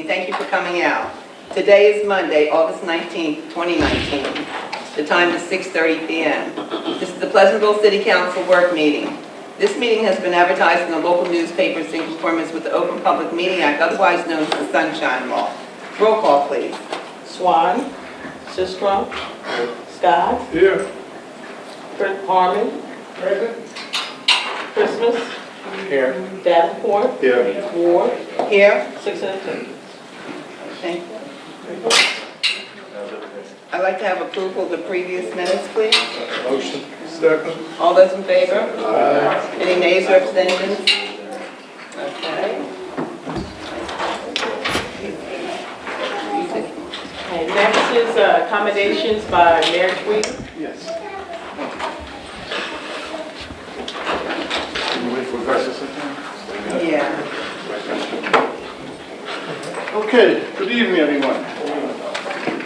thank you for coming out. Today is Monday, August 19th, 2019. The time is 6:30 p.m. This is the Pleasantville City Council work meeting. This meeting has been advertised in the local newspapers in conformance with the Open Public Meeting Act, otherwise known as the Sunshine Law. Roll call, please. Swan, Sistrum, Scott, Here. Harmon, Present. Christmas, Here. Davenport, Here. Ward, Here. 6 in attendance. Thank you. I'd like to have approval of the previous minutes, please. Motion. Second. All those in favor? Aye. Any nays or abstentions? Okay. And next is accommodations by Mayor Tweedy. Yes. Can you wait for Versus again? Yeah. Okay, good evening, everyone.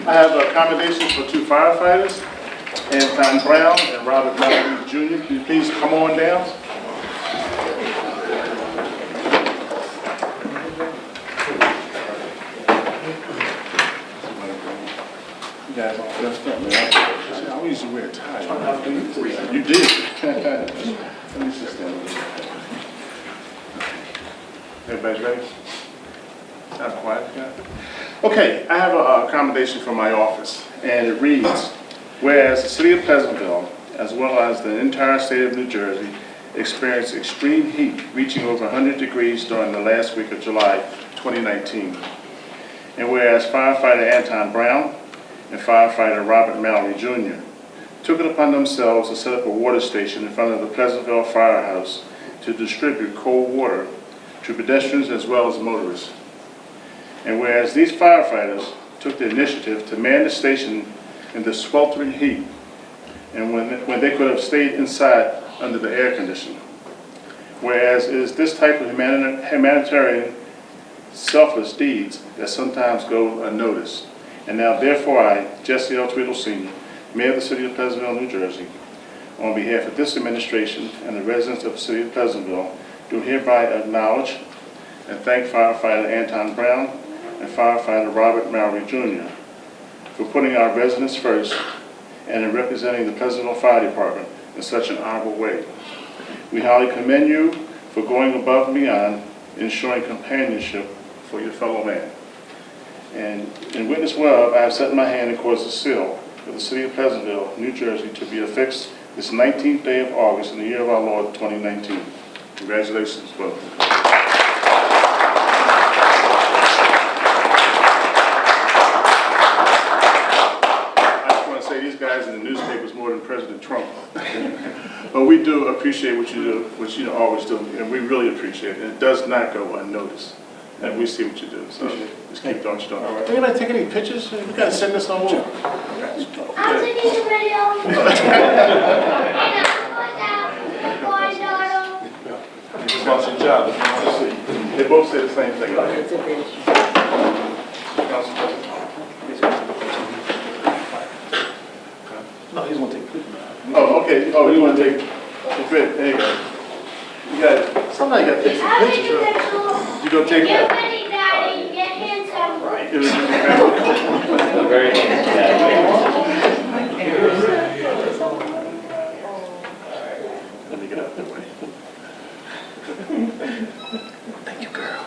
I have accommodations for 2 firefighters, Anton Brown and Robert Mallory Jr. Can you please come on down? You guys all dressed up, man. I always used to wear a tie. You did. Let me just stand over. Everybody's ready? I'm quiet, yeah. Okay, I have an accommodation for my office, and it reads, whereas the city of Pleasantville, as well as the entire state of New Jersey, experienced extreme heat reaching over 100 degrees during the last week of July 2019. And whereas firefighter Anton Brown and firefighter Robert Mallory Jr. took it upon themselves to set up a water station in front of the Pleasantville Firehouse to distribute cold water to pedestrians as well as motorists. And whereas these firefighters took the initiative to man the station in the sweltering heat, and when they could have stayed inside under the air conditioning. Whereas it is this type of humanitarian, selfless deeds that sometimes go unnoticed. And now therefore I, Jesse L. Tweedle Sr., Mayor of the City of Pleasantville, New Jersey, on behalf of this administration and the residents of the City of Pleasantville, do hereby acknowledge and thank firefighter Anton Brown and firefighter Robert Mallory Jr. for putting our residents first and in representing the Pleasantville Fire Department in such an honorable way. We highly commend you for going above and beyond, ensuring companionship for your fellow man. And in witness whereof, I have set in my hand and caused the seal for the City of Pleasantville, New Jersey, to be affixed this 19th day of August in the year of our Lord 2019. Congratulations, both. These guys in the newspapers more than President Trump. But we do appreciate what you do, what you always do, and we really appreciate it. And it does not go unnoticed. And we see what you do. So just keep doing what you're doing. Anybody take any pictures? We gotta send this on over. I'm taking the video. Just lost your job if you want to see. They both say the same thing. Council President. No, he's gonna take a picture. Oh, okay. Oh, you want to take it? Great. There you go. You got it. Somebody got to take some pictures, right? You gonna take Get that? ready, Daddy. Get handsome. Right. Very Let me get out that way. Thank you, girl.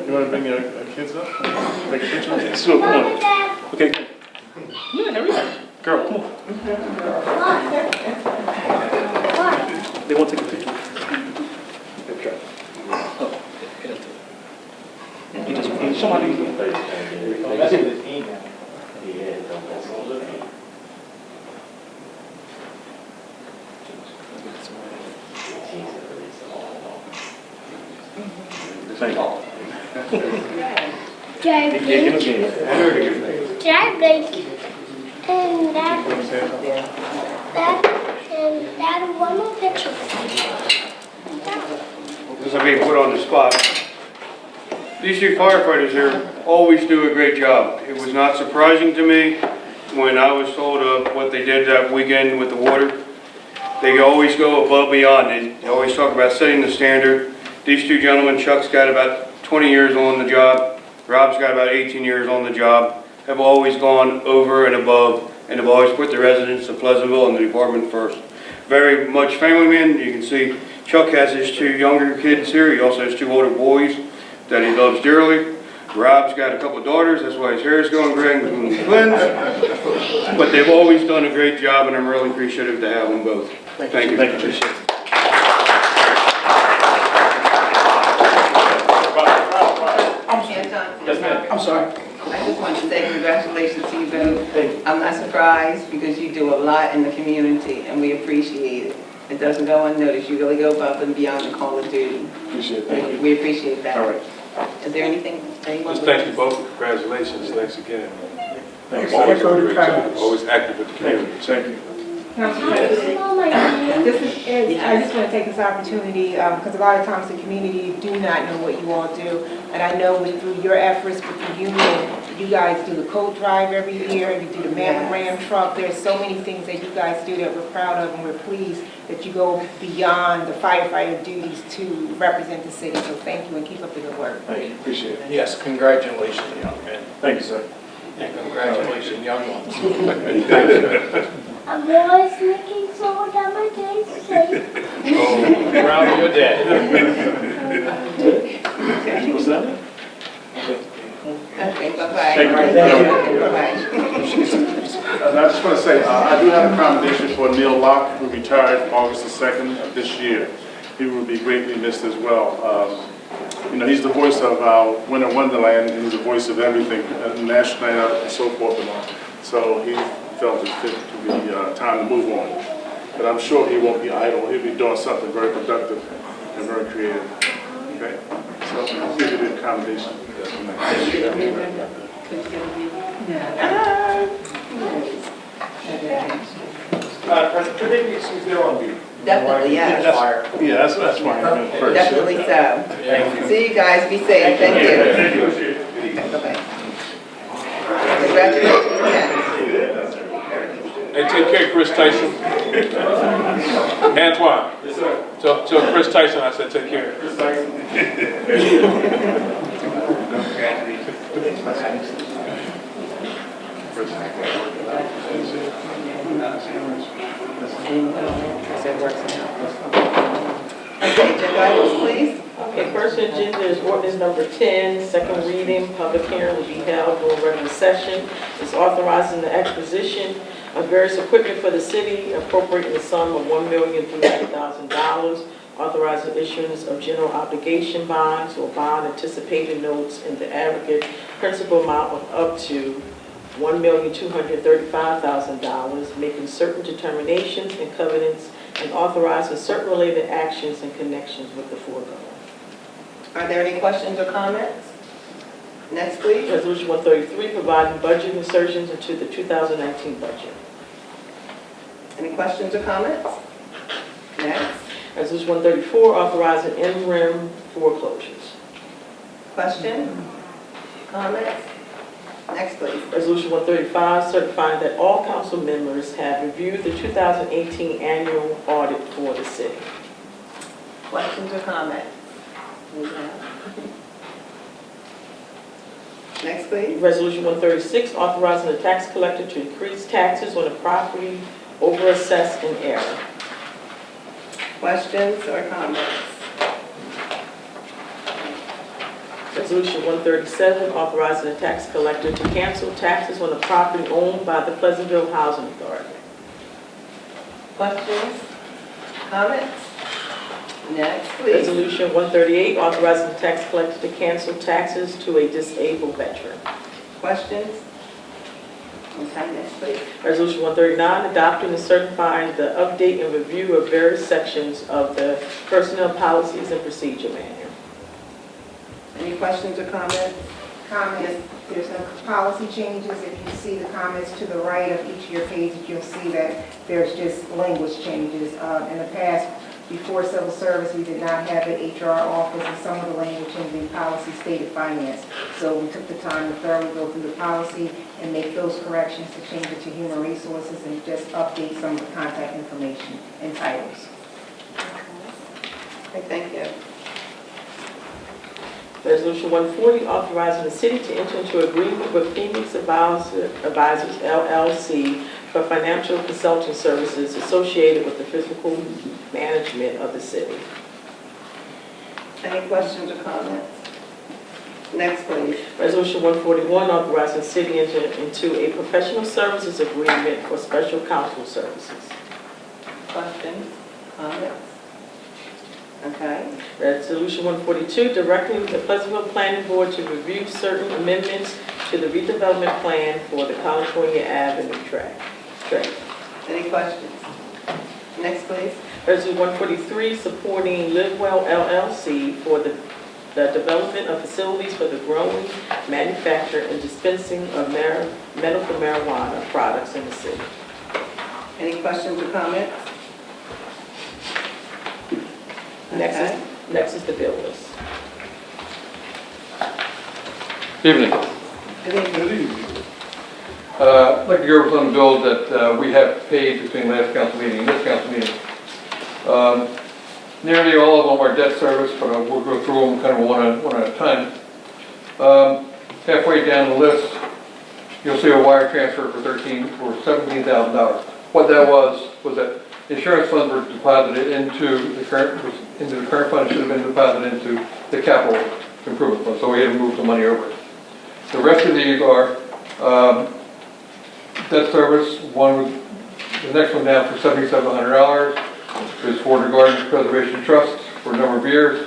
You want to bring your kids up? Take a picture? Yeah, so, come Love on. you, Dad. Okay, good. Yeah, hurry up. Girl, come on. What? They want to take a picture. Good try. Oh, yeah, just somebody. Thank you. Dad, Yeah, give us a Dad, blink. And Dad, Dad, one more picture. As I'm being put on the spot, these 2 firefighters here always do a great job. It was not surprising to me when I was told of what they did that weekend with the water. They always go above and beyond. They always talk about setting the standard. These 2 gentlemen, Chuck's got about 20 years on the job. Rob's got about 18 years on the job, have always gone over and above, and have always put the residents of Pleasantville and the department first. Very much family man. You can see Chuck has his 2 younger kids here. He also has 2 older boys that he loves dearly. Rob's got a couple of daughters, that's why his hair is going gray between the twins. But they've always done a great job, and I'm really appreciative to have them both. Thank you. Thank you. Anton? Yes, ma'am. I'm sorry. I just want to say congratulations to you both. Thank you. I'm not surprised because you do a lot in the community and we appreciate it. It doesn't go unnoticed. You really go above and beyond the call of duty. Appreciate it. Thank you. We appreciate that. All right. Is there anything? anyone Just would- thank you both, congratulations, thanks again. Thanks. Always Echo the doing a great job. comments. Always active with the Thank community. you. Thank you. Council I President, smell my hand. this is, I just want to take this opportunity, because a lot of times the community do not know what you all do. And I know through your efforts with the union, you guys do the coat drive every year, you do the mammogram truck. There's so many things that you guys do that we're proud of, and we're pleased that you go beyond the firefighter duties to represent the city. So thank you and keep up the good work. Thank you. Appreciate it. Yes, congratulations, young man. Thank you, sir. And congratulations, young ones. I'm always making so that my day's safe. Oh, proud of your dad. What's that? Okay, bye-bye. Thank you. Bye-bye. And I just want to say, I do have a commendation for Neil Locke, who retired August the 2nd of this year. He will be greatly missed as well. You know, he's the voice of our Winter Wonderland, and he's the voice of everything, National Night Out and so forth and on. So he felt it fit to be time to move on. But I'm sure he won't be idle. He'll be doing something very productive and very creative. Okay? So I'll give you the accommodation. Could they be excused there on view? Definitely, yes. Yeah, that's fine. First. Definitely so. Thank you. See you guys, be safe, thank you. Bye-bye. Congratulations again. Hey, take care, Chris Tyson. Antoine. Yes, sir. Tell Chris Tyson I said take care. Chris Okay, agenda items, please. Okay, first agenda is ordinance number 10, second reading, public hearing will be held during regular session. It's authorizing the acquisition of various equipment for the city, appropriating the sum of $1,300,000, authorizing issuance of general obligation bonds or bond anticipated notes in the aggregate principal amount of up to $1,235,000, making certain determinations and covenants, and authorizing certain related actions in connections with the foregoing. Are there any questions or comments? Next, please. Resolution 133, providing budget insertions into the 2019 budget. Any questions or comments? Next. Resolution 134, authorizing interim foreclosures. Question? Comments? Next, please. Resolution 135, certifying that all council members have reviewed the 2018 annual audit for the city. Questions or comments? Next, please. Resolution 136, authorizing the tax collector to increase taxes on a property overassessed in error. Questions or comments? Resolution 137, authorizing the tax collector to cancel taxes on a property owned by the Pleasantville Housing Authority. Questions? Comments? Next, please. Resolution 138, authorizing the tax collector to cancel taxes to a disabled veteran. Questions? Okay, next, please. Resolution 139, adopting and certifying the update and review of various sections of the Personnel Policies and Procedure Manual. Any questions or comments? Comments, there's no policy changes. If you see the comments to the right of each of your pages, you'll see that there's just language changes. In the past, before civil service, we did not have an HR office, and some of the language in the policy stated finance. So we took the time to thoroughly go through the policy and make those corrections to change it to human resources and just update some of the contact information and titles. Okay, thank you. Resolution 140, authorizing the city to enter into agreement with Phoenix Advisors LLC for financial consulting services associated with the physical management of the city. Any questions or comments? Next, please. Resolution 141, authorizing the city enter into a professional services agreement for special counsel services. Questions, comments? Okay. Resolution 142, directing the Pleasantville Planning Board to review certain amendments to the redevelopment plan for the California Avenue tract. Any questions? Next, please. Resolution 143, supporting Livewell LLC for the development of facilities for the growing, manufacture, and dispensing of medical marijuana products in the city. Any questions or comments? Next is the bill list. Evening. Good evening. I'd like to go over some of the bills that we have paid between last council meeting and this council meeting. Nearly all of them are debt service, but we'll go through them kind of one at a time. Halfway down the list, you'll see a wire transfer for $17,000. What that was that insurance funds were deposited into the current fund. It should have been deposited into the capital improvement fund, so we had to move the money over. The rest of these are debt service. The next one down for $7,700 is for the Garden Preservation Trust for a number of years.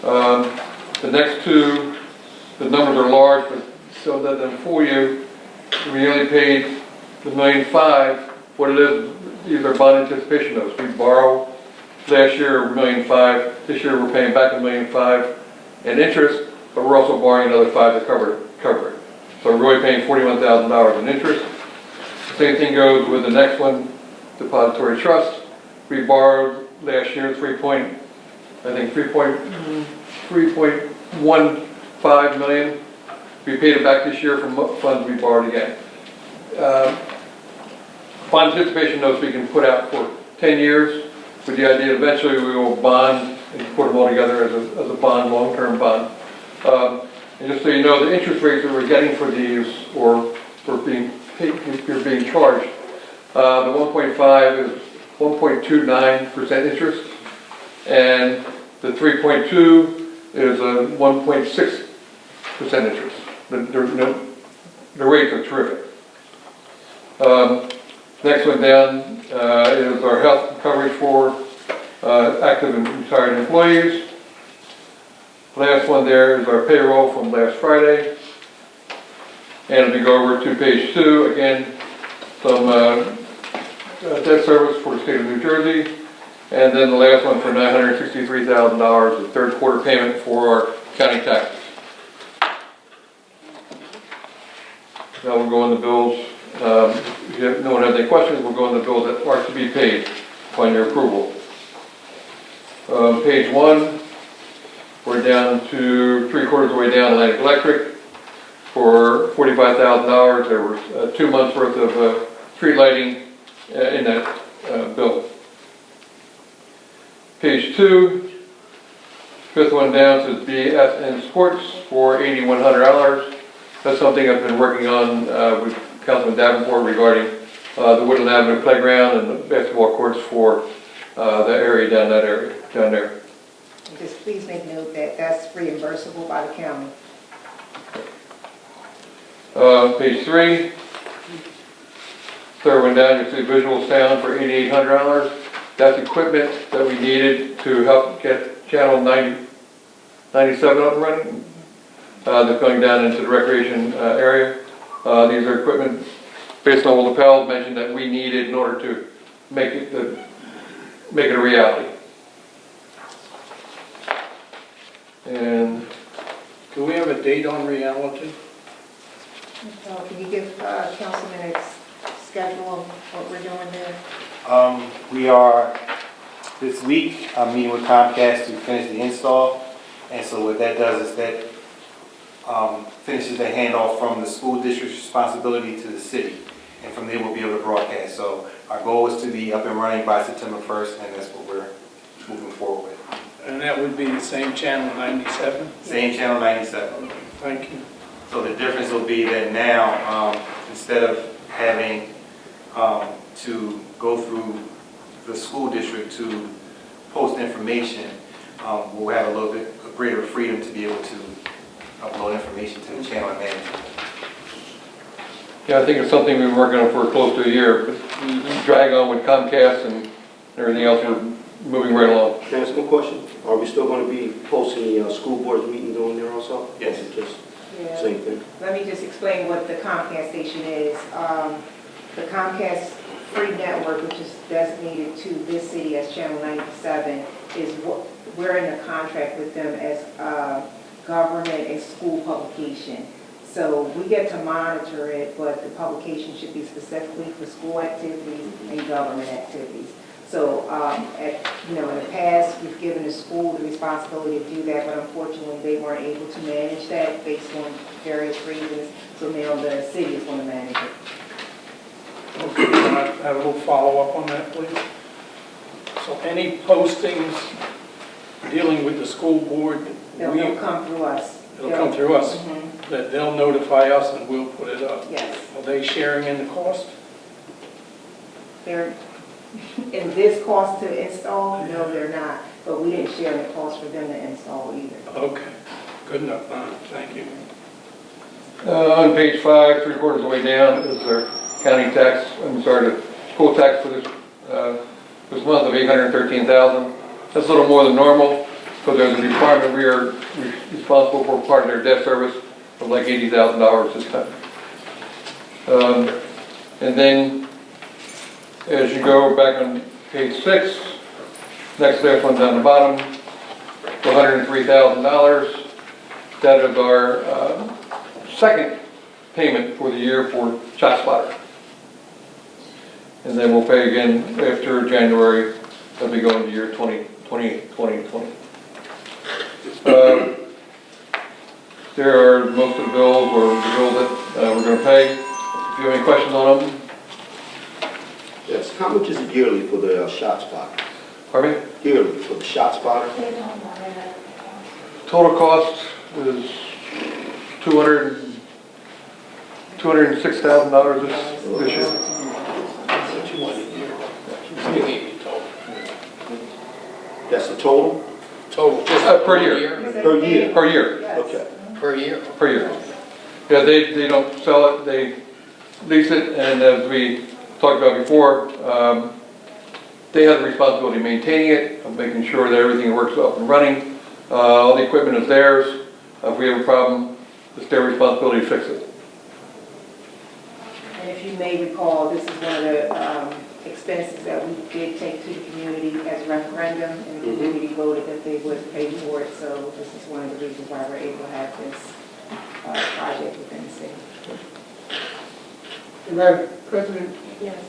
The next two, the numbers are large, but so that them fool you, we only paid the $1.5 million. What it is, these are bond anticipation notes. We borrow last year $1.5 million. This year we're paying back $1.5 million in interest, but we're also borrowing another $5 million to cover it. So we're really paying $41,000 in interest. The same thing goes with the next one, Depository Trust. We borrowed last year $3.15 million. We paid it back this year from funds we borrowed again. Bond anticipation notes we can put out for 10 years with the idea eventually we will bond and put them all together as a bond, long-term bond. And just so you know, the interest rates that we're getting for these or for being paid, if you're being charged, the 1.5 is 1.29% interest, and the 3.2 is a 1.6% interest. The rates are terrific. Next one down is our health coverage for active and retired employees. Last one there is our payroll from last Friday. And if you go over to page 2, again, some debt service for the state of New Jersey. And then the last one for $963,000, the third quarter payment for our county taxes. Now we'll go on the bills. If no one has any questions, we'll go on the bills that are to be paid upon your approval. Page 1, we're down to 3/4 of the way down Atlantic Electric for $45,000. There were 2 months worth of street lighting in that bill. Page 2, fifth one down says BSN Sports for $8,100. That's something I've been working on with Councilman Davenport regarding the Woodland Avenue playground and the basketball courts for the area down there. Just please make note that that's reimbursable by the county. Page 3, third one down, you see visual sound for $8,800. That's equipment that we needed to help get channel 97 up and running. That's going down into the recreation area. These are equipment based on what LaPel mentioned that we needed in order to make it a reality. And Do we have a date on reality? So can you give Councilman a schedule of what we're doing there? We are, this week, I'm meeting with Comcast to finish the install. And so what that does is that finishes the handoff from the school district's responsibility to the city. And from there, we'll be able to broadcast. So our goal is to be up and running by September 1st, and that's what we're moving forward with. And that would be the same channel 97? Same channel 97. Thank you. So the difference will be that now, instead of having to go through the school district to post information, we'll have a little bit greater freedom to be able to upload information to the channel and manage it. Yeah, I think it's something we've been working on for close to a year, but drag on with Comcast and everything else, we're moving right along. Can I ask one question? Are we still going to be posting the school board's meetings on there also? Yes. Or is it just Yeah. same thing? Let me just explain what the Comcast station is. The Comcast free network, which is designated to this city as Channel 97, is what, we're in a contract with them as a government and school publication. So we get to monitor it, but the publication should be specifically for school activities and government activities. So, in the past, we've given the school the responsibility to do that, but unfortunately, they weren't able to manage that based on various reasons. So now the city is going to manage it. Okay, can I have a little follow-up on that, please? So any postings dealing with the school board, They'll come through us. it'll come through us, Mhm. that they'll notify us and we'll put it up? Yes. Are they sharing in the cost? They're, in this cost to install, no, they're not. But we didn't share the cost for them to install either. Okay, good enough, thank you. On page 5, 3/4 of the way down, is our county tax, the school tax for this month of $813,000. That's a little more than normal, so there's a department we are responsible for part of their debt service of like $80,000 this time. And then, as you go back on page 6, next last one down the bottom, $103,000. That is our second payment for the year for ShotSpotter. And then we'll pay again after January, as we go into year 2020. There are most of the bills, or the bills that we're going to pay. If you have any questions on them, Yes. How much is it yearly for the shot spotter? pardon me? Yearly for the shot spotter? Total cost is $206,000 this year. That's the total? Total? Per year. Per year? Per year. Yes. Okay. Per year? Per year. Yeah, they don't sell it, they lease it, and as we talked about before, they have the responsibility of maintaining it, of making sure that everything works up and running. All the equipment is theirs. If we have a problem, it's their responsibility to fix it. And if you may recall, this is one of the expenses that we did take to the community as referendum, and the community voted that they would pay for it, so this is one of the reasons why we're able to have this project within the city. Madam President, Yes.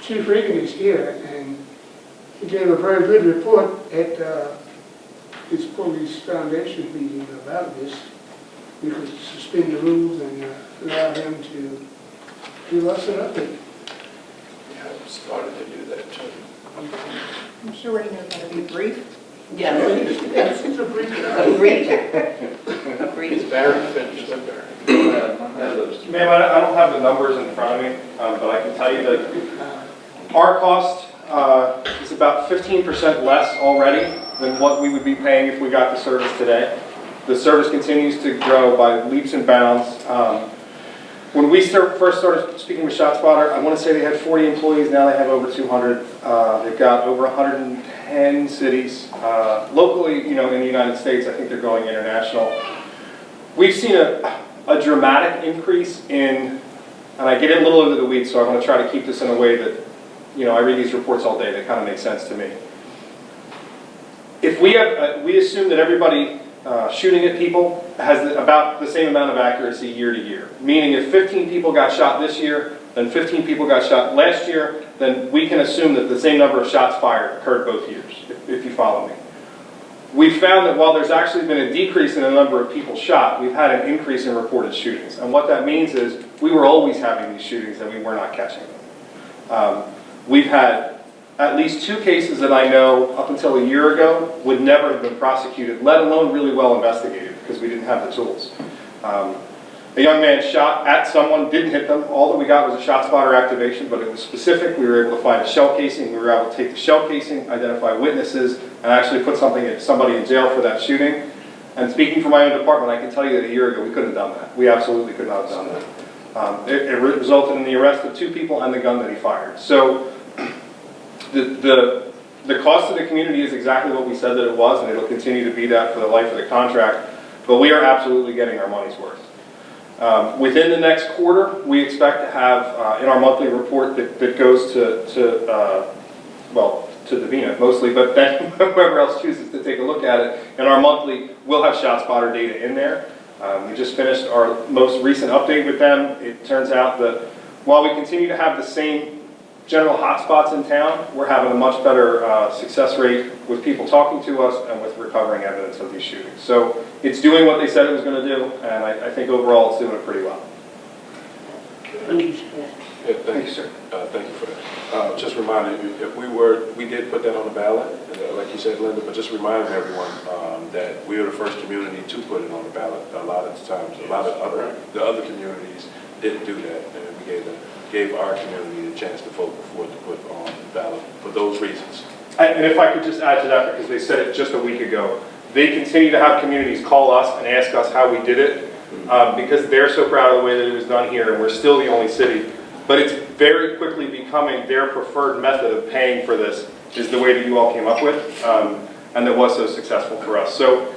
Chief Reagan is here, and he gave a very good report at his police foundation meeting about this. We could suspend the rules and allow him to give us an update. Yeah, I started to do that too. I'm sure he knows how to be brief. Yeah. It's a brief. Agreed. Agreed. Is Barry finished? Let Barry. Ma'am, I don't have the numbers in front of me, but I can tell you that our cost is about 15% less already than what we would be paying if we got the service today. The service continues to grow by leaps and bounds. When we first started speaking with ShotSpotter, I want to say they had 40 employees, now they have over 200. They've got over 110 cities. Locally, in the United States, I think they're going international. We've seen a dramatic increase in, and I get a little into the weeds, so I'm going to try to keep this in a way that, I read these reports all day, they kind of make sense to me. If we assume that everybody shooting at people has about the same amount of accuracy year to year, meaning if 15 people got shot this year, then 15 people got shot last year, then we can assume that the same number of shots fired occurred both years, if you follow me. We found that while there's actually been a decrease in the number of people shot, we've had an increase in reported shootings. And what that means is we were always having these shootings and we were not catching them. We've had at least 2 cases that I know up until a year ago would never have been prosecuted, let alone really well investigated, because we didn't have the tools. A young man shot at someone, didn't hit them. All that we got was a shot spotter activation, but it was specific. We were able to find a shell casing. We were able to take the shell casing, identify witnesses, and actually put somebody in jail for that shooting. And speaking for my own department, I can tell you that a year ago we couldn't have done that. We absolutely could not have done that. It resulted in the arrest of 2 people and the gun that he fired. So the cost to the community is exactly what we said that it was, and it'll continue to be that for the life of the contract. But we are absolutely getting our money's worth. Within the next quarter, we expect to have in our monthly report that goes to Davina mostly, but then whoever else chooses to take a look at it, in our monthly, we'll have ShotSpotter data in there. We just finished our most recent update with them. It turns out that while we continue to have the same general hotspots in town, we're having a much better success rate with people talking to us and with recovering evidence of these shootings. So it's doing what they said it was going to do, and I think overall it's doing it pretty well. Yeah, thank you, sir. Thank you for that. Just reminding you, if we did put that on the ballot, like you said, Linda, but just reminding everyone that we were the first community to put it on the ballot. A lot of times, the other communities didn't do that, and we gave our community the chance to vote before to put on the ballot for those reasons. And if I could just add to that, because they said it just a week ago, they continue to have communities call us and ask us how we did it, because they're so proud of the way that it was done here, and we're still the only city. But it's very quickly becoming their preferred method of paying for this, is the way that you all came up with, and that was so successful for us. So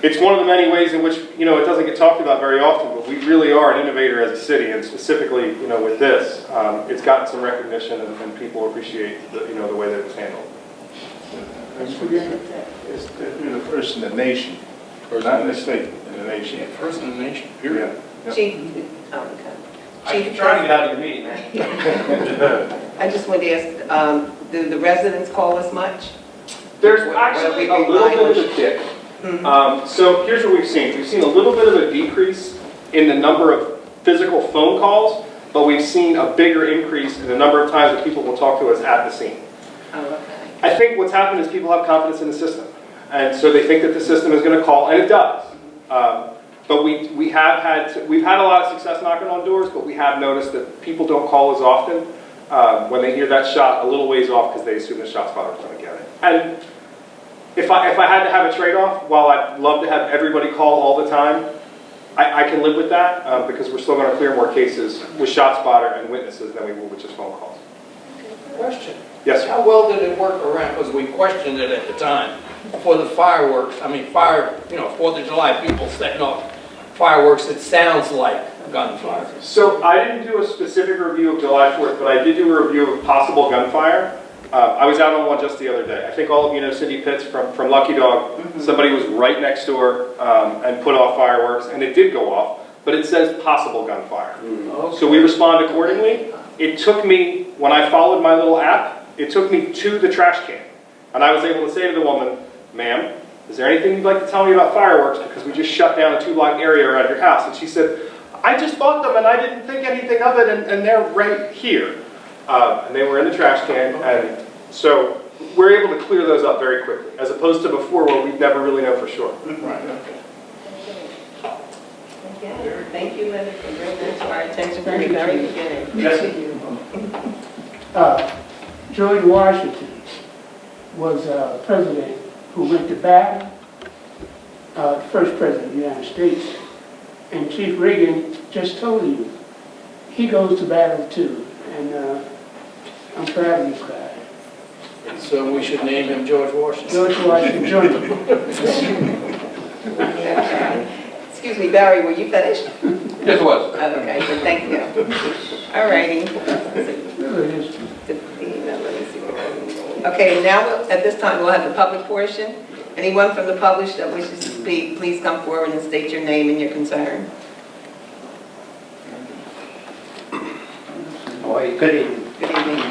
it's one of the many ways in which, it doesn't get talked about very often, but we really are an innovator as a city, and specifically, with this, it's gotten some recognition, and people appreciate the way that it's handled. It's the first in the nation, not in the state, in the nation. First in the nation, period. Chief, Chief, Trying to get out of your meeting, man. I just wanted to ask, do the residents call us much? There's actually a little bit of a dip. So here's what we've seen. We've seen a little bit of a decrease in the number of physical phone calls, but we've seen a bigger increase in the number of times that people will talk to us at the scene. Oh, okay. I think what's happened is people have confidence in the system. And so they think that the system is going to call, and it does. But we've had a lot of success knocking on doors, but we have noticed that people don't call as often when they hear that shot a little ways off because they assume the ShotSpotter is going to get it. And if I had to have a trade-off, while I'd love to have everybody call all the time, I can live with that because we're still going to clear more cases with ShotSpotter and witnesses than we will with just phone calls. Question. Yes, sir. How well did it work around, because we questioned it at the time, for the fireworks? I mean, 4th of July, people setting off fireworks, it sounds like gunfire. So I didn't do a specific review of July 4th, but I did do a review of possible gunfire. I was out on one just the other day. I think all of you know Cindy Pitts from Lucky Dog. Somebody was right next door and put off fireworks, and it did go off, but it says possible gunfire. Okay. So we respond accordingly. It took me, when I followed my little app, it took me to the trash can. And I was able to say to the woman, ma'am, is there anything you'd like to tell me about fireworks? Because we just shut down a 2-block area around your house. And she said, I just bought them and I didn't think anything of it, and they're right here. And they were in the trash can. And so we're able to clear those up very quickly, as opposed to before where we'd never really know for sure. Right, okay. Thank you, Linda, for bringing that to our attention from the very beginning. George Washington was a president who went to battle, the first president of the United States. And Chief Reagan just told you, he goes to battle too. And I'm proud of this guy. So we should name him George Washington. George Washington Jr. Excuse me, Barry, were you finished? Yes, it was. Okay, so thank you. All righty. Okay, now at this time we'll have the public portion. Anyone from the public that wishes to speak, please come forward and state your name and your concern. Good evening. Good evening.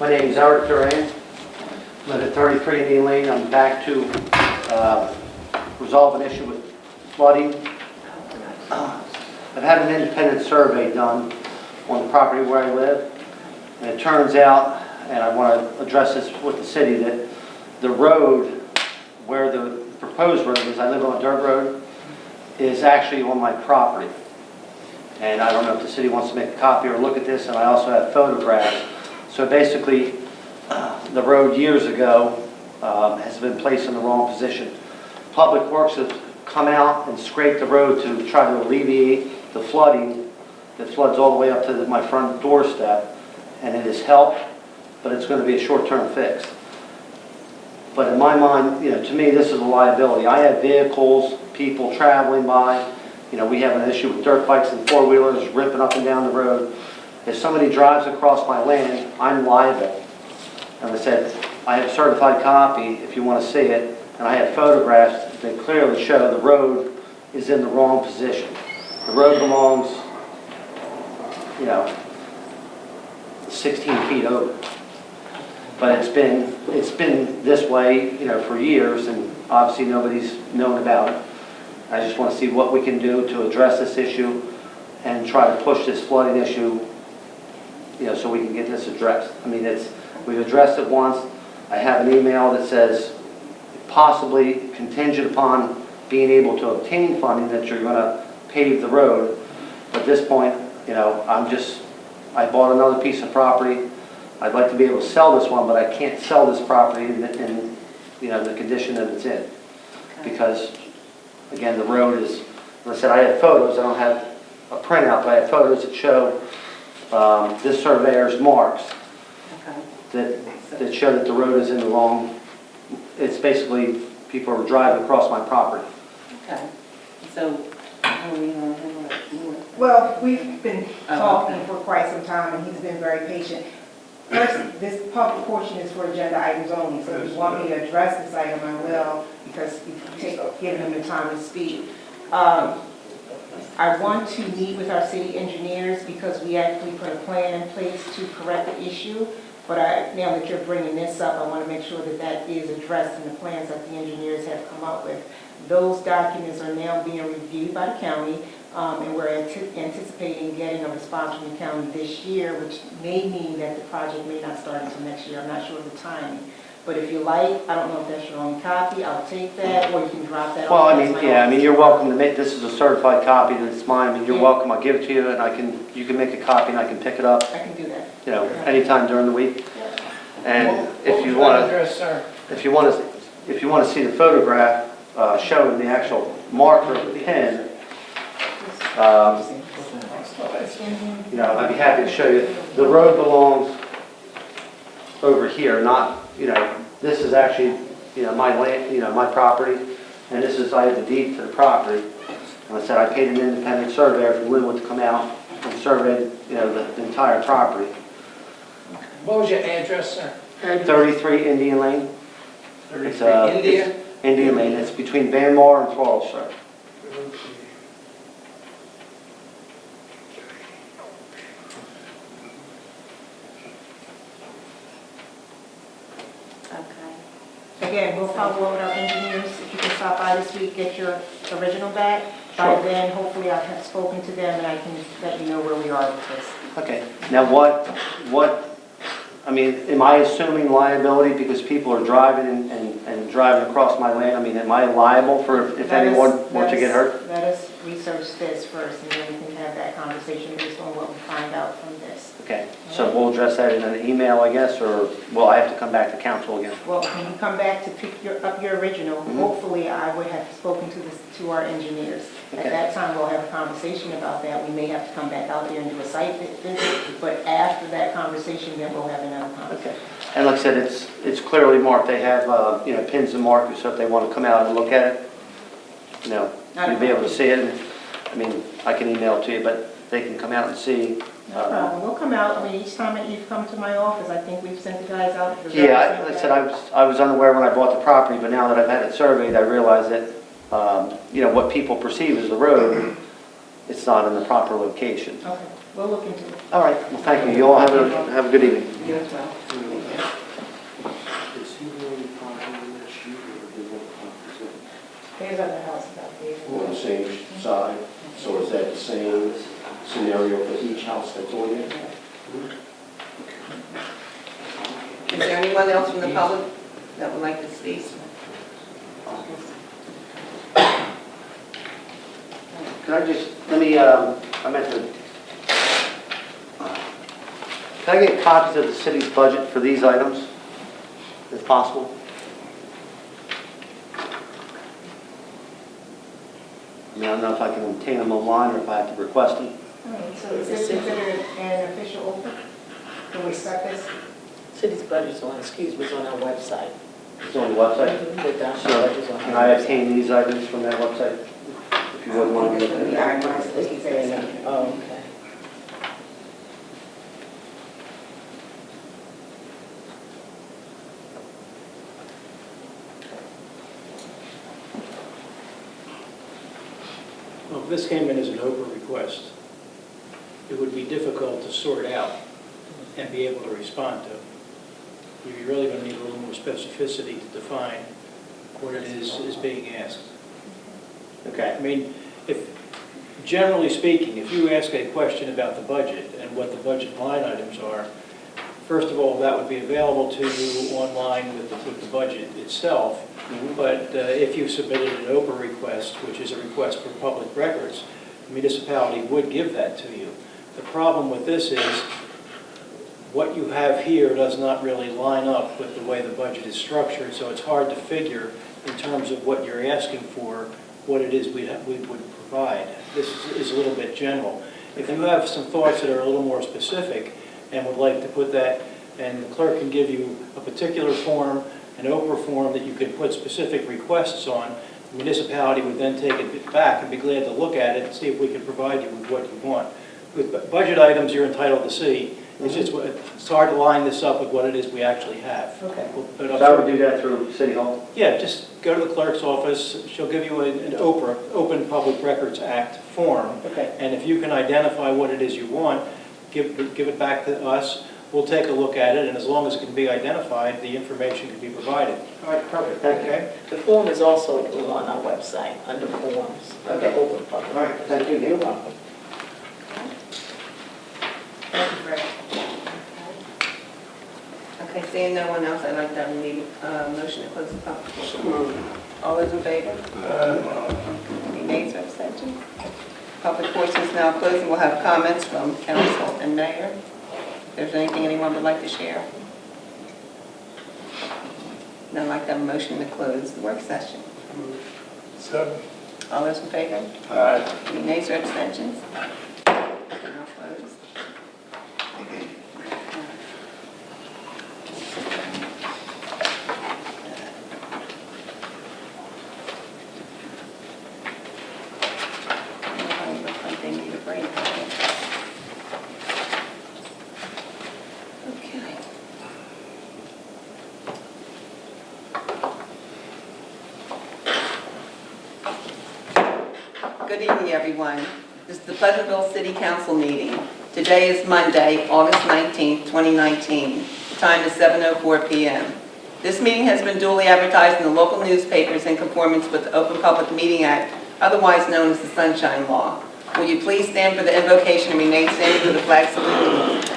My name is Eric Duran. I live at 33 Indian Lane. I'm back to resolve an issue with flooding. I've had an independent survey done on the property where I live, and it turns out and I want to address this with the city, that the road where the proposed road is, I live on a dirt road, is actually on my property. And I don't know if the city wants to make a copy or look at this, and I also have photographs. So basically, the road years ago has been placed in the wrong position. Public Works has come out and scraped the road to try to alleviate the flooding that floods all the way up to my front doorstep, and it has helped, but it's going to be a short-term fix. But in my mind, to me, this is a liability. I have vehicles, people traveling by. We have an issue with dirt bikes and four-wheelers ripping up and down the road. If somebody drives across my land, I'm liable. And I said, I have a certified copy if you want to see it, and I have photographs that clearly show the road is in the wrong position. The road belongs, 16 feet over. But it's been this way, for years, and obviously nobody's known about it. I just want to see what we can do to address this issue and try to push this flooding issue, so we can get this addressed. I mean, we've addressed it once. I have an email that says possibly contingent upon being able to obtain funding that you're going to pave the road. But at this point, I bought another piece of property. I'd like to be able to sell this one, but I can't sell this property in the condition that it's in. Because, again, the road is, as I said, I have photos. I don't have a printout, but I have photos that show this surveyor's marks that show that the road is in the wrong. It's basically people are driving across my property. Okay. So, Well, we've been talking for quite some time, and he's been very patient. First, this public portion is for agenda items only, so if you want me to address this item, I will, because you've given him the time to speak. I want to meet with our city engineers because we actually put a plan in place to correct the issue. But now that you're bringing this up, I want to make sure that that is addressed in the plans that the engineers have come up with. Those documents are now being reviewed by the county, and we're anticipating getting a response from the county this year, which may mean that the project may not start until next year. I'm not sure of the timing. But if you like, I don't know if that's your own copy, I'll take that, or you can drop that off. Well, you're welcome to make, this is a certified copy, that's mine, you're welcome, I'll give it to you, and you can make a copy and I can pick it up, I can do that. anytime during the week. And if you want to see the photograph showing the actual marker of the pin, I'd be happy to show you. The road belongs over here, not, this is actually, my land, my property, and this is, I have the deed to the property. And I said I paid an independent surveyor from Linwood to come out and survey, the entire property. What was your address, sir? 33 Indian Lane. 33 India? It's Indian Lane. It's between Van Mar and Floral, sir. Again, we'll follow up with our engineers. If you can stop by this week, get your original back. By then, hopefully I'll have spoken to them and I can let you know where we are with this. Okay. Now am I assuming liability because people are driving and driving across my land? Am I liable for if anyone were to get hurt? Let us research this first and then we can have that conversation based on what we find out from this. Okay. So we'll address that in an email, I guess, or will I have to come back to council again? Well, when you come back to pick up your original, hopefully I would have spoken to our engineers. Okay. At that time, we'll have a conversation about that. We may have to come back out there and do a site visit, but after that conversation, then we'll have another conversation. Okay. And like I said, it's clearly marked. They have, pins and markers, so if they want to come out and look at it, you'll be able to see it. I can email it to you, but they can come out and see. No problem. We'll come out. Each time that you've come to my office, I think we've sent the guys out. Yeah, like I said, I was unaware when I bought the property, but now that I've had it surveyed, I realize that, what people perceive as the road, it's not in the proper location. Okay, we'll look into it. All right, well, thank you. You all have a good evening. You as well. There's other house out there. On the same side, so is that the same scenario for each house that's on there? Is there anyone else from the public that would like to speak? Can I just, let me, I meant to, can I get copies of the city's budget for these items, if possible? I mean, I don't know if I can obtain them online or if I have to request them. So is this considered an official open? Can we set this? City's budget's on, excuse me, it's on our website. It's on the website. The adopted So budget's on our can I website. obtain these items from that website? If you wouldn't want to look at it. Oh, okay. Well, if this came in as an Oprah request, it would be difficult to sort out and be able to respond to. You're really going to need a little more specificity to define what it is being asked. Okay. I mean, if, generally speaking, if you ask a question about the budget and what the budget line items are, first of all, that would be available to you online with the budget itself. But if you submitted an Oprah request, which is a request for public records, the municipality would give that to you. The problem with this is what you have here does not really line up with the way the budget is structured, so it's hard to figure in terms of what you're asking for, what it is we would provide. This is a little bit general. If you have some thoughts that are a little more specific and would like to put that, and the clerk can give you a particular form, an Oprah form that you can put specific requests on, the municipality would then take it back and be glad to look at it and see if we can provide you with what you want. With budget items, you're entitled to see. It's hard to line this up with what it is we actually have. Okay. But So I would do that through City Hall? yeah, just go to the clerk's office. She'll give you an Oprah, Open Public Records Act form. Okay. And if you can identify what it is you want, give it back to us. We'll take a look at it, and as long as it can be identified, the information can be provided. All right, perfect, thank you. Okay? The form is also on our website, under forms, under Okay. open public. All right, thank you. You're welcome. Thank you, Fred. Okay, seeing no one else, I'd like to have a motion to close the public portion. All those in favor? Any nays or abstentions? Public portion is now closed, and we'll have comments from council and mayor. If there's anything anyone would like to share. Now I'd like to have a motion to close the work session. Second. All those in favor? Aye. Any nays or abstentions? Now closed. Nobody looks like they need a break. Okay. Good evening, everyone. This is the Pleasantville City Council meeting. Today is Monday, August 19th, 2019. The time is 7:04 p.m. This meeting has been duly advertised in the local newspapers in conformance with the Open Public Meeting Act, otherwise known as the Sunshine Law. Will you please stand for the invocation and remain standing for the flag salute?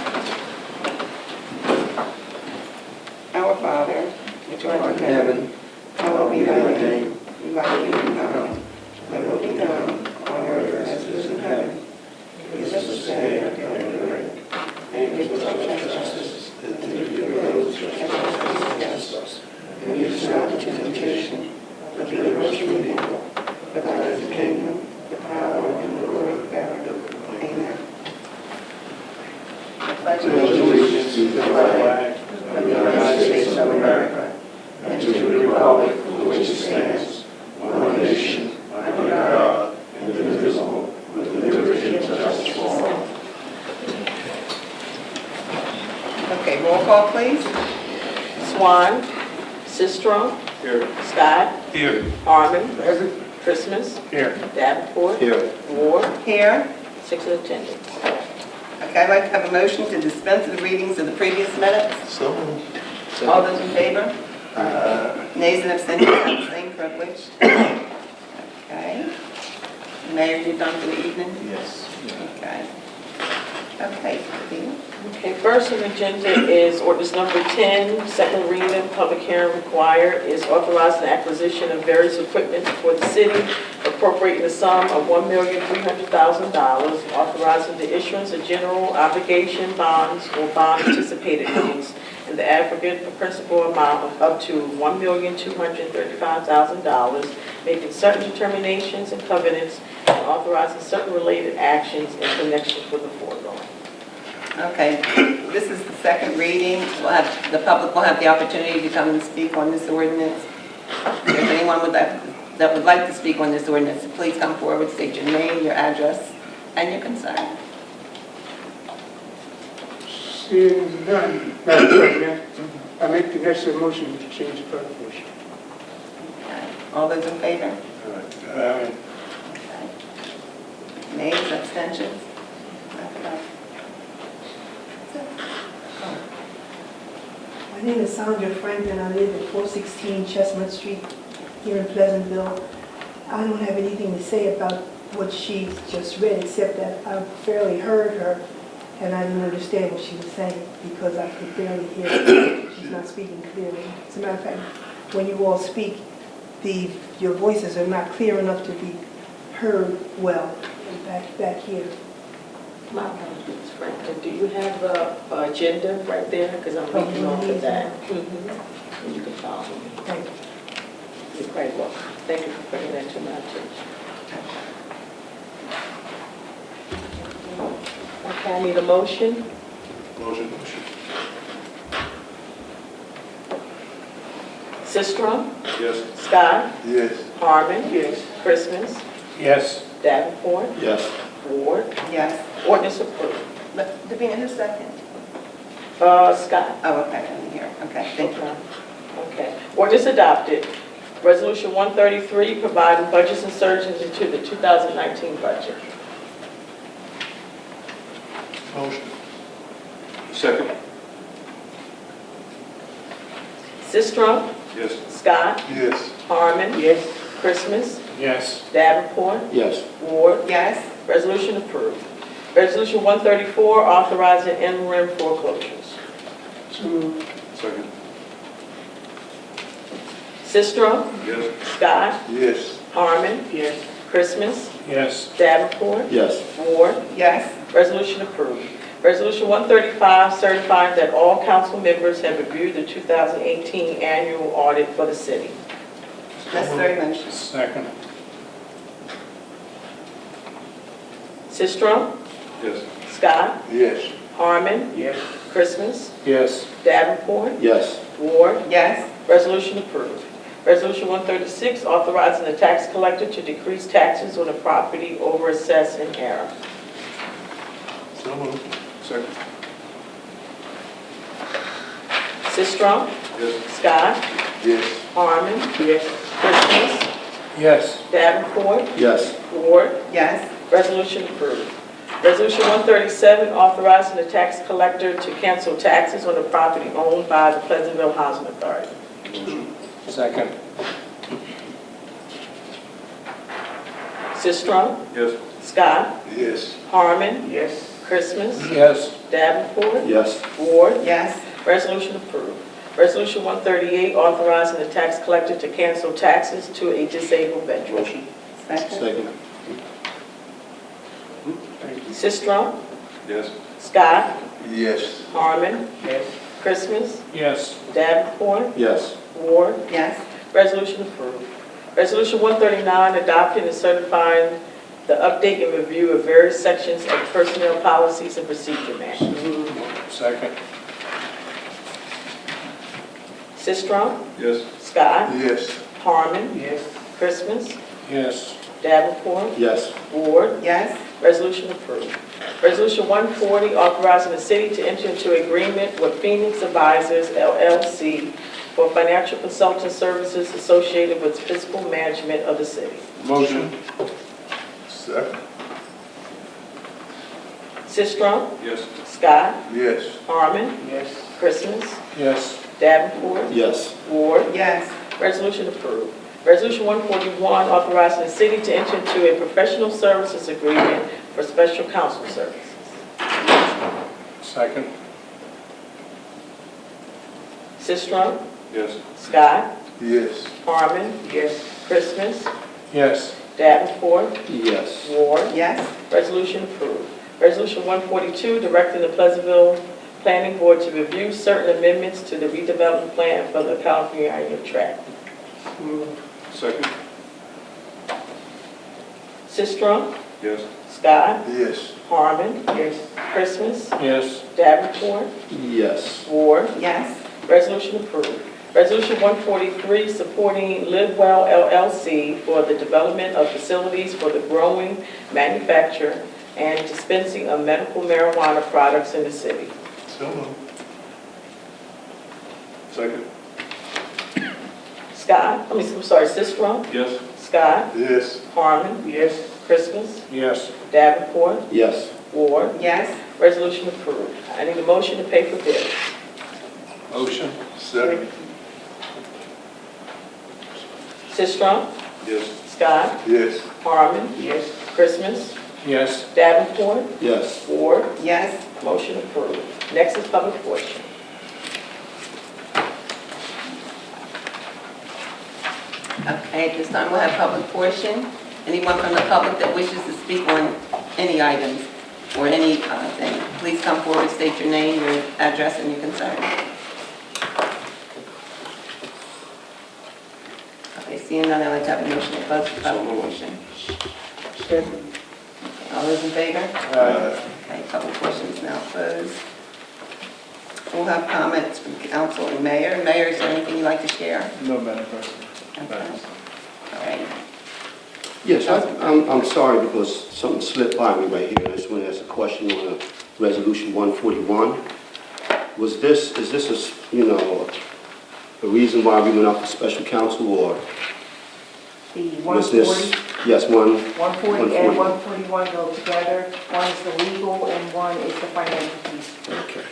Our Father, which art in heaven, hallowed be thy name. Thy kingdom come. Thy will be done on earth as it is in heaven. Give us this day our daily bread, and give us our trespasses, and forgive those who trespass against us. And lead us not into temptation, but deliver us from evil. For thine is the kingdom, the power, and the glory forever. Amen. I pledge allegiance to the flag of the United States of America, and to the republic for which it stands, one nation, under God, indivisible, with liberty and justice for all. Okay, roll call, please. Swan, Sistrum. Here. Scott. Here. Harmon. Christmas. Here. Davenport. Here. Ward. Here. 6 in attendance. Okay, I'd like to have a motion to dispense with the readings of the previous minutes. So. All those in favor? Nays and abstentions have the same privilege. Okay. Mayor, you're done for the evening? Yes. Okay. Okay, Sabina. Okay, first on the agenda is ordinance number 10, second reading, public hearing required, is authorizing the acquisition of various equipment for the city, appropriating the sum of $1,300,000, authorizing the issuance of general obligation bonds or bond anticipated needs in the aggregate principal amount of up to $1,235,000, making certain determinations and covenants, and authorizing certain related actions in connection with the foregoing. Okay, this is the second reading. The public will have the opportunity to come and speak on this ordinance. If there's anyone that would like to speak on this ordinance, please come forward, state your name, your address, and your concern. Seeing none, Madam President, I make the necessary motion to change the proclamation. Okay. All those in favor? Okay. Nays, abstentions? My name is Sandra Franklin. I live at 416 Chestnut Street here in Pleasantville. I don't have anything to say about what she just read, except that I barely heard her, and I didn't understand what she was saying because I could barely hear her. She's not speaking clearly. As a matter of fact, when you all speak, your voices are not clear enough to be heard well back here. My apologies, Franklin. Do you have the agenda right there? Because I'm reading off of that. And you can follow me. Thank you. You're quite welcome. Thank you for bringing that to my attention. Okay, I need a motion. Motion. Sistrum? Yes. Scott? Yes. Harmon? Yes. Christmas? Yes. Davenport? Yes. Ward? Yes. Ordinance approved. Davina, who's second? Scott? Oh, okay, I'm here. Okay, thank you. Okay. Ordinance adopted. Resolution 133, providing budget insertions into the 2019 budget. Motion. Second. Sistrum? Yes. Scott? Yes. Harmon? Yes. Christmas? Yes. Davenport? Yes. Ward? Yes. Resolution approved. Resolution 134, authorizing interim foreclosures. So moved. Second. Sistrum? Yes. Scott? Yes. Harmon? Yes. Christmas? Yes. Davenport? Yes. Ward? Yes. Resolution approved. Resolution 135, certifying that all council members have reviewed the 2018 annual audit for the city. Necessary motion. Second. Sistrum? Yes. Scott? Yes. Harmon? Yes. Christmas? Yes. Davenport? Yes. Ward? Yes. Resolution approved. Resolution 136, authorizing the tax collector to decrease taxes on the property over assessed in error. So moved. Second. Sistrum? Yes. Scott? Yes. Harmon? Yes. Christmas? Yes. Davenport? Yes. Ward? Yes. Resolution approved. Resolution 137, authorizing the tax collector to cancel taxes on the property owned by the Pleasantville Housing Authority. Second. Sistrum? Yes. Scott? Yes. Harmon? Yes. Christmas? Yes. Davenport? Yes. Ward? Yes. Resolution approved. Resolution 138, authorizing the tax collector to cancel taxes to a disabled veteran. Motion. Second. Second. Sistrum? Yes. Scott? Yes. Harmon? Yes. Christmas? Yes. Davenport? Yes. Ward? Yes. Resolution approved. Resolution 139, adopting and certifying the update and review of various sections of personnel policies and procedure manual. Second. Sistrum? Yes. Scott? Yes. Harmon? Yes. Christmas? Yes. Davenport? Yes. Ward? Yes. Resolution approved. Resolution 140, authorizing the city to enter into agreement with Phoenix Advisors LLC for financial consulting services associated with fiscal management of the city. Motion. Second. Sistrum? Yes. Scott? Yes. Harmon? Yes. Christmas? Yes. Davenport? Yes. Ward? Yes. Resolution approved. Resolution 141, authorizing the city to enter into a professional services agreement for special counsel services. Second. Sistrum. Yes. Scott. Yes. Harmon. Yes. Christmas. Yes. Davenport. Yes. Ward. Yes. Resolution approved. Resolution 142, directing the Pleasantville Planning Board to review certain amendments to the redevelopment plan for the California tract. Second. Sistrum. Yes. Scott. Yes. Harmon. Yes. Christmas. Yes. Davenport. Yes. Ward. Yes. Resolution approved. Resolution 143, supporting LiveWell LLC for the development of facilities for the growing, manufacture, and dispensing of medical marijuana products in the city. So moved. Second. Scott, I'm sorry, Sistrum. Yes. Scott. Yes. Harmon. Yes. Christmas. Yes. Davenport. Yes. Ward. Yes. Resolution approved. I need a motion to pay for bills. Motion. Second. Sistrum. Yes. Scott. Yes. Harmon. Yes. Christmas. Yes. Davenport. Yes. Ward. Yes. Motion approved. Next is public portion. Okay, at this time we'll have public portion. Anyone from the public that wishes to speak on any items or any thing, please come forward, state your name, your address, and your concern. Okay, seeing none, I'd like to have a motion to close the public portion. All those in favor? Okay, public portion is now closed. We'll have comments from council and mayor. Mayor, is there anything you'd like to share? No, Madam President. Okay. All right. Yes, I'm sorry because something slipped by me right here. I just want to ask a question on Resolution 141. Is this a reason why we went out for special counsel, or The was this? 140, Yes, 140 and 141 go together. One is the legal and one is the financial piece. Okay.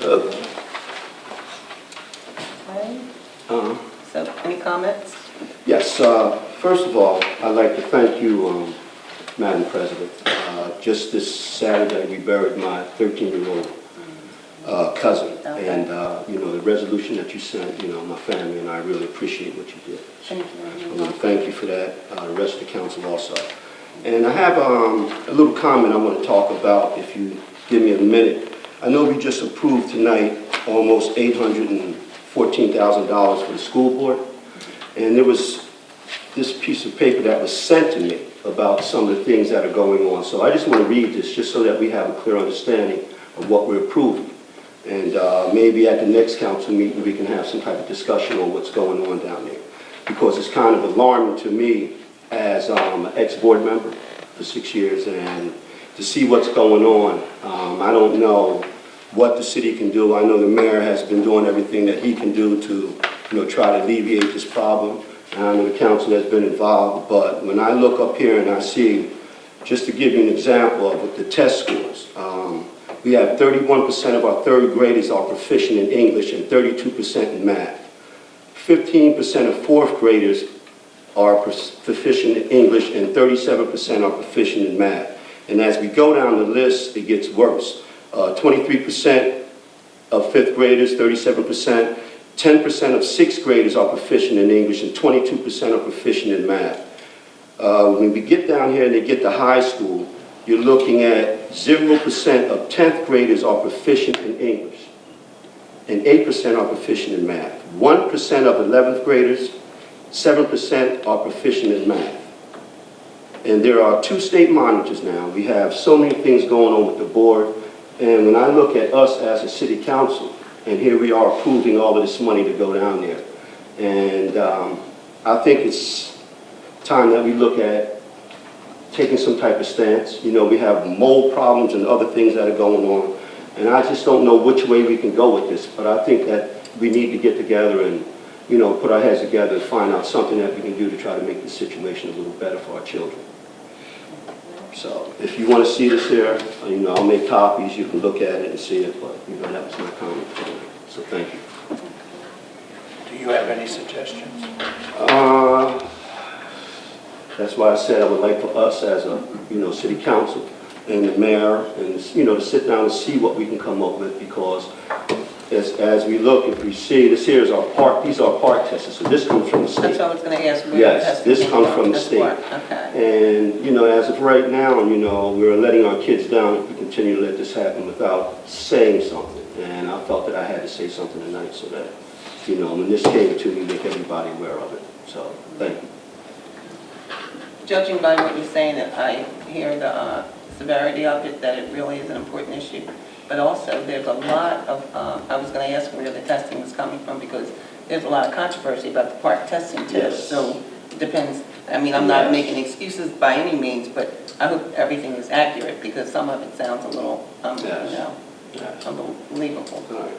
Okay. So, any comments? Yes, first of all, I'd like to thank you, Madam President. Just this Saturday, we buried my 13-year-old cousin. Okay. And, the resolution that you sent, my family and I really appreciate what you did. Thank I you. want to thank you for that, the rest of the council also. And I have a little comment I want to talk about, if you give me a minute. I know we just approved tonight almost $814,000 for the school board. And there was this piece of paper that was sent to me about some of the things that are going on. So I just want to read this just so that we have a clear understanding of what we're approving. And maybe at the next council meeting, we can have some type of discussion on what's going on down there. Because it's kind of alarming to me as an ex-board member for 6 years, and to see what's going on. I don't know what the city can do. I know the mayor has been doing everything that he can do to try to alleviate this problem. And I know the council has been involved, but when I look up here and I see, just to give you an example of the test scores, we have 31% of our third graders are proficient in English and 32% in math. 15% of fourth graders are proficient in English and 37% are proficient in math. And as we go down the list, it gets worse. 23% of fifth graders, 37%, 10% of sixth graders are proficient in English and 22% are proficient in math. When we get down here and they get to high school, you're looking at 0% of 10th graders are proficient in English and 8% are proficient in math. 1% of 11th graders, 7% are proficient in math. And there are 2 state monitors now. We have so many things going on with the board. And when I look at us as a city council, and here we are approving all of this money to go down there. And I think it's time that we look at taking some type of stance. We have mold problems and other things that are going on. And I just don't know which way we can go with this. But I think that we need to get together and, put our heads together and find out something that we can do to try to make the situation a little better for our children. So if you want to see this here, I'll make copies. You can look at it and see it. But, that was my comment. So thank you. Do you have any suggestions? That's why I said I would like for us as a, city council and the mayor, and, to sit down and see what we can come up with, because as we look, if we see, this here is our park, these are park testers, so this comes from the state. That's what I was going to ask. Where Yes, the testing this came comes from the That's state. what- Okay. And, as of right now, we're letting our kids down if we continue to let this happen without saying something. And I felt that I had to say something tonight so that, when this came to me, make everybody aware of it. So, thank you. Judging by what you're saying, I hear the severity of it, that it really is an important issue. But also, there's a lot of, I was going to ask where the testing was coming from, because there's a lot of controversy about the park testing too. Yes. So it depends. I mean, I'm not making excuses by any means, but I hope everything is accurate, because some of it sounds a little, Yes. unbelievable. All right.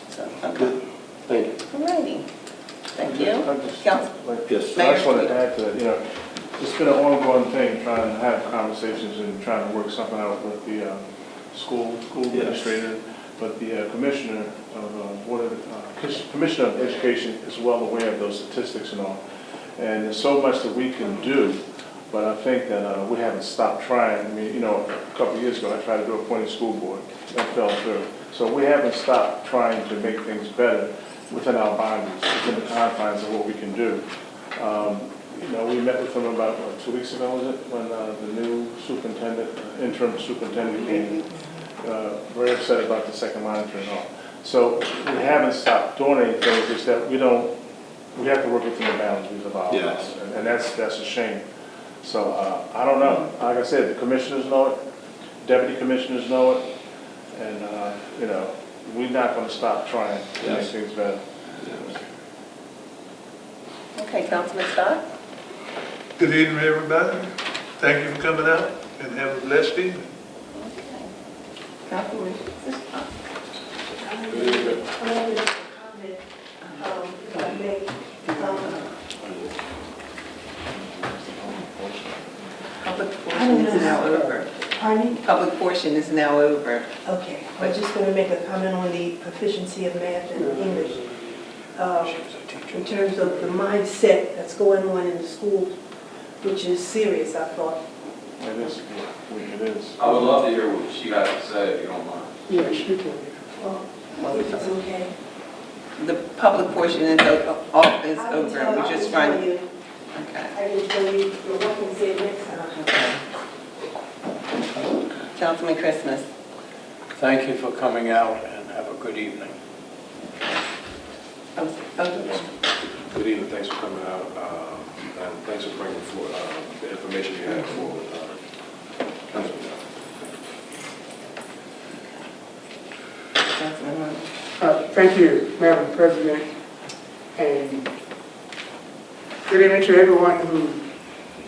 So, okay. Good. Thank you. All righty. Thank you. Council. Yes. I just want to add to that, it's been an ongoing thing, trying to have conversations and trying to work something out with the school administrator, but the commissioner of education is well aware of those statistics and all. And there's so much that we can do, but I think that we haven't stopped trying. I mean, a couple of years ago, I tried to do a appointed school board, that fell through. So we haven't stopped trying to make things better within our boundaries, within the confines of what we can do. We met with them about, 2 weeks ago, was it, when the new superintendent, interim superintendent came, very upset about the second monitor and all. So we haven't stopped doing anything, it's just that we have to work within the boundaries of our Yes. office, and that's a shame. So I don't know. Like I said, the commissioners know it, deputy commissioners know it, and, we're not going to stop trying to make things better. Okay, Councilman Scott? Good evening, everybody. Thank you for coming out, and have a blessed evening. Councilman? I have a comment, if I may. Public portion is now over. Pardon me? Public portion is now over. Okay, I'm just going to make a comment on the proficiency of math and English. In terms of the mindset that's going on in the schools, which is serious, I thought. It is. It is. I would love to hear what she has to say, if you don't mind. Yeah, she can. Well, if it's okay. The public portion is over. I can We're tell just trying to... you. Okay. I can tell you what can say next time. Okay. Councilman Christmas. Thank you for coming out, and have a good evening. Good evening, thanks for coming out, and thanks for bringing forward the information you had for Councilman. Councilman. Thank you, Madam President, and good evening to everyone who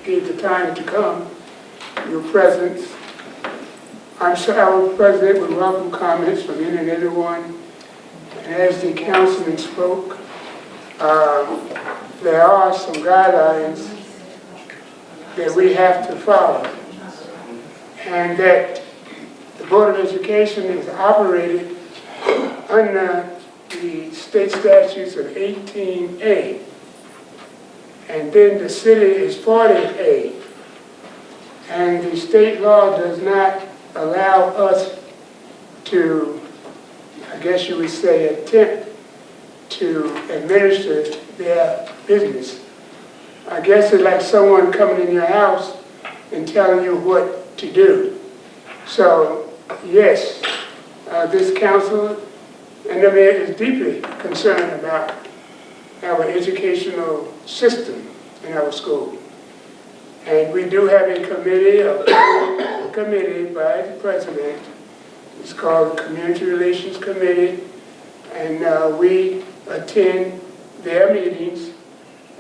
gave the time to come, your presence. I'm sure our President would welcome comments from any and everyone. And as the councilman spoke, there are some guidelines that we have to follow, and that the Board of Education is operated under the state statutes of 18A, and then the city is 40A, and the state law does not allow us to, I guess you would say, attempt to administer their business. I guess it's like someone coming in your house and telling you what to do. So, yes, this council and the mayor is deeply concerned about our educational system in our school. And we do have a committee, a committee by the president. It's called the Community Relations Committee, and we attend their meetings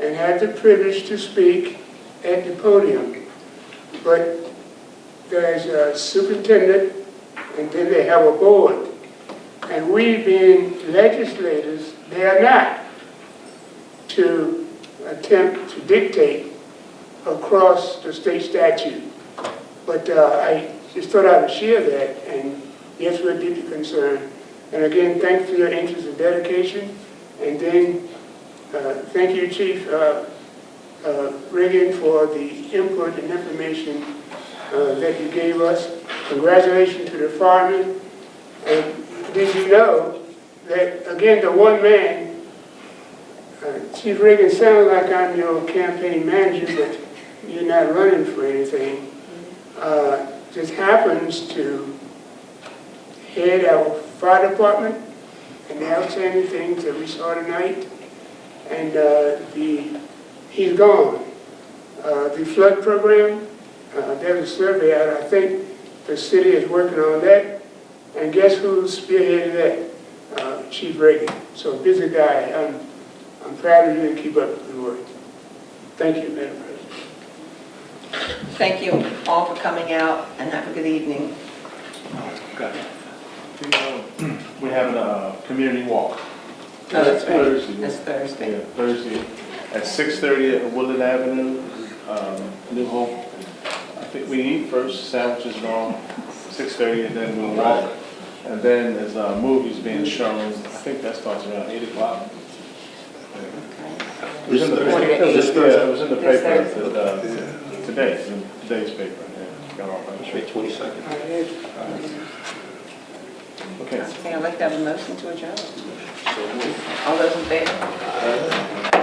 and have the privilege to speak at the podium. But there's a superintendent, and then they have a board. And we, being legislators, they are not to attempt to dictate across the state statute. But I just thought I would share that, and yes, we're deeply concerned. And again, thanks for your interest and dedication. And then, thank you, Chief Reagan, for the input and information that you gave us. Congratulations to the firemen. And did you know that, again, the one man, Chief Reagan, sounds like I'm your campaign manager, but you're not running for anything, just happens to head our fire department and the outstanding things that we saw tonight. And he's gone. The flood program, there's a survey out, I think the city is working on that. And guess who's spearheading that? Chief Reagan. So busy guy. I'm proud of you and keep up the good work. Thank you, Madam President. Thank you all for coming out, and have a good evening. We're having a community walk. No, that's right. Thursday. It's Thursday. Yeah, Thursday at 6:30 at Woodland Avenue, New Hope. I think we eat first, sandwiches and all, 6:30, and then we'll walk. And then there's movies being shown. I think that starts around 8 o'clock. It was in the paper. It was in the paper today, in today's paper. Yeah, got all that. May 22nd. Okay. I'd like to have a motion to adjourn. All those in favor?